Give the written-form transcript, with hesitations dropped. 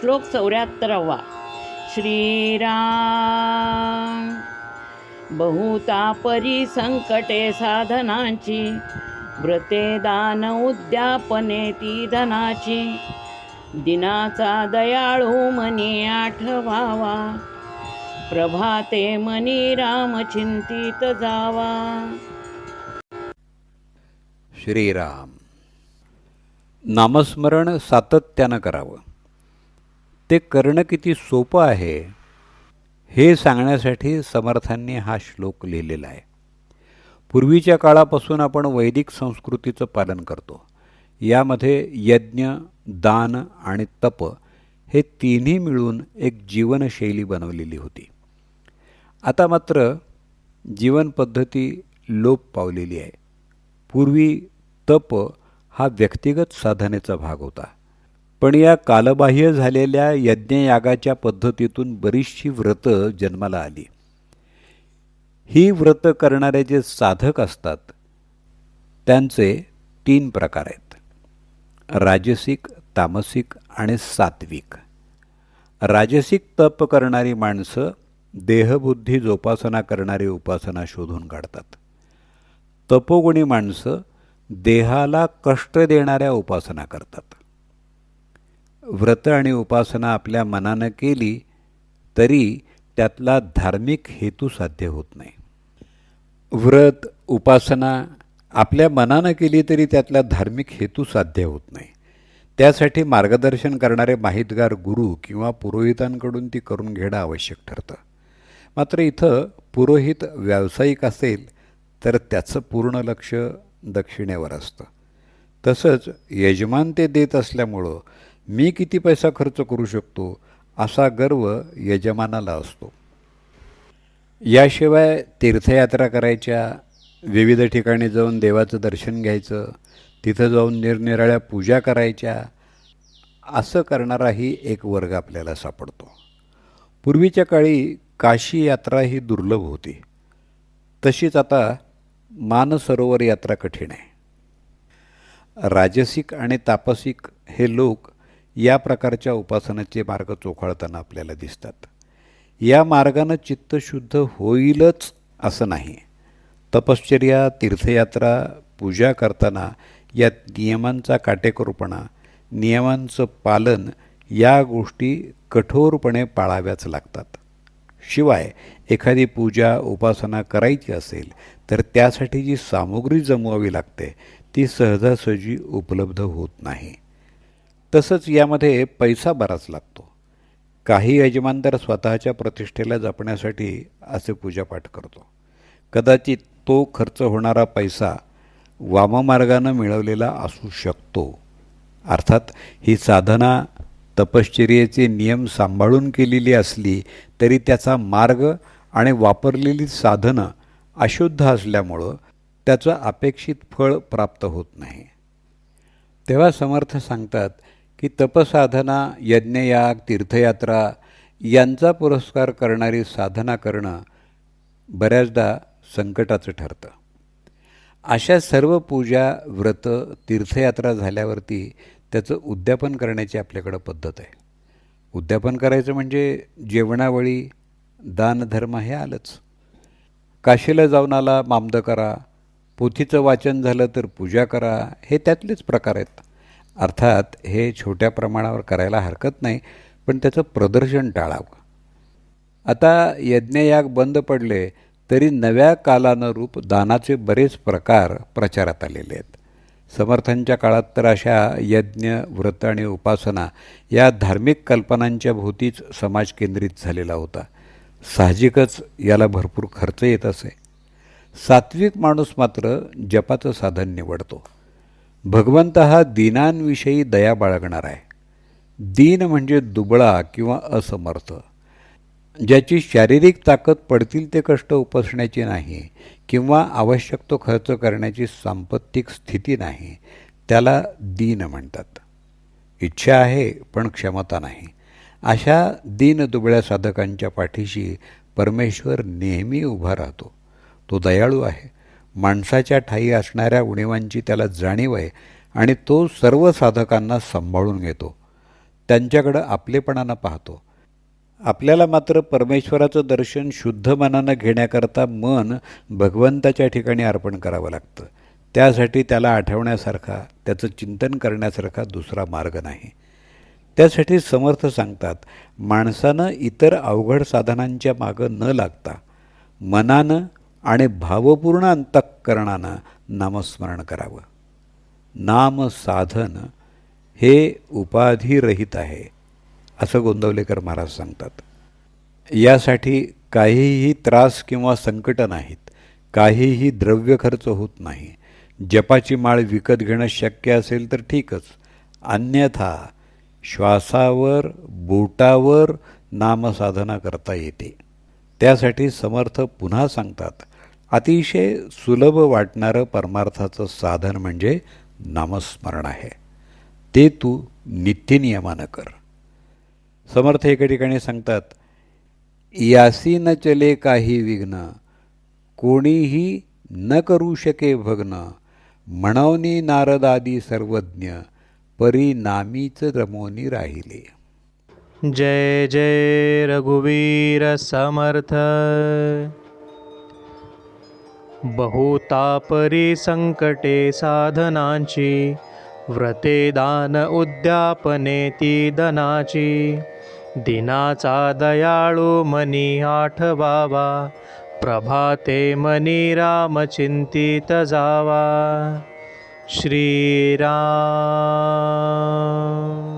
श्लोक 74. श्रीराम. बहुतापरी संकटे साधनाची, व्रते दान उद्यापने ती धनाची. दिनाचा दयाळू मनी आठवावा, प्रभाते मनी राम चिंतित जावा. श्रीराम. नामस्मरण सातत्यानं करावं. ते करणं किती सोपं आहे हे सांगण्यासाठी समर्थांनी हा श्लोक लिहिलेला आहे. पूर्वीच्या काळापासून आपण वैदिक संस्कृतीचं पालन करतो. यामध्ये यज्ञ, दान आणि तप हे तिन्ही मिळून एक जीवनशैली बनवलेली होती. आता मात्र जीवनपद्धती लोप पावलेली आहे. पूर्वी तप हा व्यक्तिगत साधनेचा भाग होता, पण या कालबाह्य झालेल्या यज्ञयागाच्या पद्धतीतून बरीचशी व्रतं जन्माला आली. ही व्रतं करणारे जे साधक असतात त्यांचे 3 प्रकार आहेत: राजसिक, तामसिक आणि सात्विक. राजसिक तप करणारी माणसं देहबुद्धी जोपासना करणारी उपासना शोधून काढतात. तपोगुणी माणसं देहाला कष्ट देणाऱ्या उपासना करतात. व्रत आणि उपासना आपल्या मनानं केली तरी त्यातला धार्मिक हेतू साध्य होत नाही. व्रत उपासना आपल्या मनानं केली तरी त्यातला धार्मिक हेतू साध्य होत नाही. त्यासाठी मार्गदर्शन करणारे माहितगार गुरु किंवा पुरोहितांकडून ती करून घेणं आवश्यक ठरतं. मात्र इथं पुरोहित व्यावसायिक असेल तर त्याचं पूर्ण लक्ष दक्षिणेवर असतं. तसंच यजमान ते देत असल्यामुळं मी किती पैसा खर्च करू शकतो असा गर्व यजमानाला असतो. याशिवाय तीर्थयात्रा करायच्या, विविध ठिकाणी जाऊन देवाचं दर्शन घ्यायचं, तिथं जाऊन निरनिराळ्या पूजा करायच्या, असं करणाराही एक वर्ग आपल्याला सापडतो. पूर्वीच्या काळी काशी यात्रा ही दुर्लभ होती. तशीच आता मानसरोवर यात्रा कठीण आहे. राजसिक आणि तापसिक हे लोक या प्रकारच्या उपासनेचे मार्ग चोखाळताना आपल्याला दिसतात. या मार्गानं चित्त शुद्ध होईलच असं नाही. तपश्चर्या, तीर्थयात्रा, पूजा करताना या नियमांचा काटेकोरपणा, नियमांचं पालन या गोष्टी कठोरपणे पाळाव्याच लागतात. शिवाय एखादी पूजा उपासना करायची असेल तर त्यासाठी जी सामुग्री जमवावी लागते ती सहजासहजी उपलब्ध होत नाही. तसंच यामध्ये पैसा बराच लागतो. काही यजमान तर स्वतःच्या प्रतिष्ठेला जपण्यासाठी असे पूजापाठ करतो. कदाचित तो खर्च होणारा पैसा वाममार्गानं मिळवलेला असू शकतो. अर्थात ही साधना तपश्चर्येचे नियम सांभाळून केलेली असली तरी त्याचा मार्ग आणि वापरलेली साधनं अशुद्ध असल्यामुळं त्याचं अपेक्षित फळ प्राप्त होत नाही. तेव्हा समर्थ सांगतात की तपसाधना, यज्ञयाग, तीर्थयात्रा यांचा पुरस्कार करणारी साधना करणं बऱ्याचदा संकटाचं ठरतं. अशा सर्व पूजा, व्रत, तीर्थयात्रा झाल्यावरती त्याचं उद्यापन करण्याची आपल्याकडं पद्धत आहे. उद्यापन करायचं म्हणजे जेवणावळी, दानधर्म हे आलंच. काशीला जाऊन आला मामद करा, पोथीचं वाचन झालं तर पूजा करा, हे त्यातलेच प्रकार आहेत. अर्थात हे छोट्या प्रमाणावर करायला हरकत नाही, पण त्याचं प्रदर्शन टाळावं. आता यज्ञयाग बंद पडले तरी नव्या कालानुरूप दानाचे बरेच प्रकार प्रचारात आलेले आहेत. समर्थांच्या काळात तर अशा यज्ञ, व्रत आणि उपासना या धार्मिक कल्पनांच्या भोवतीच समाज केंद्रित झालेला होता. साहजिकच याला भरपूर खर्च येत असे. सात्विक माणूस मात्र जपाचं साधन निवडतो. भगवंत हा दीनांविषयी दया बाळगणार आहे. दीन म्हणजे दुबळा किंवा असमर्थ, ज्याची शारीरिक ताकद पडतील ते कष्ट उपसण्याची नाही किंवा आवश्यक तो खर्च करण्याची सांपत्तिक स्थिती नाही, त्याला दीन म्हणतात. इच्छा आहे पण क्षमता नाही. अशा दीनदुबळ्या साधकांच्या पाठीशी परमेश्वर नेहमी उभा राहतो. तो दयाळू आहे. माणसाच्या ठायी असणाऱ्या उणीवांची त्याला जाणीव आहे आणि तो सर्व साधकांना सांभाळून घेतो. त्यांच्याकडं आपलेपणानं पाहतो. आपल्याला मात्र परमेश्वराचं दर्शन शुद्ध मनानं घेण्याकरता मन भगवंताच्या ठिकाणी अर्पण करावं लागतं. त्यासाठी त्याला आठवण्यासारखा, त्याचं चिंतन करण्यासारखा दुसरा मार्ग नाही. त्यासाठी समर्थ सांगतात, माणसानं इतर अवघड साधनांच्या मागं न लागता मनानं आणि भावपूर्ण अंतःकरणानं नामस्मरण करावं. नाम साधन हे उपाधिरहित आहे असं गोंदवलेकर महाराज सांगतात. यासाठी काहीही त्रास किंवा संकट नाहीत, काहीही द्रव्य खर्च होत नाही. जपाची माळ विकत घेणं शक्य असेल तर ठीकच, अन्यथा श्वासावर बोटावर नामसाधना करता येते. त्यासाठी समर्थ पुन्हा सांगतात, अतिशय सुलभ वाटणारं परमार्थाचं साधन म्हणजे नामस्मरण आहे. ते तू नित्यनियमानं कर. समर्थ एके ठिकाणी सांगतात, यासी न चले काही विघ्न, कोणीही न करू शके भग्न, म्हणवनी नारदादी सर्वज्ञ, परी नामीच रमोनी राहिले. जय जय रघुवीर समर्थ. बहुतापरी संकटे साधनांची, व्रते दान उद्यापने ती धनाची. दिनाचा दयाळू मनी आठवावा, प्रभाते मनी राम चिंतित जावा. श्रीराम.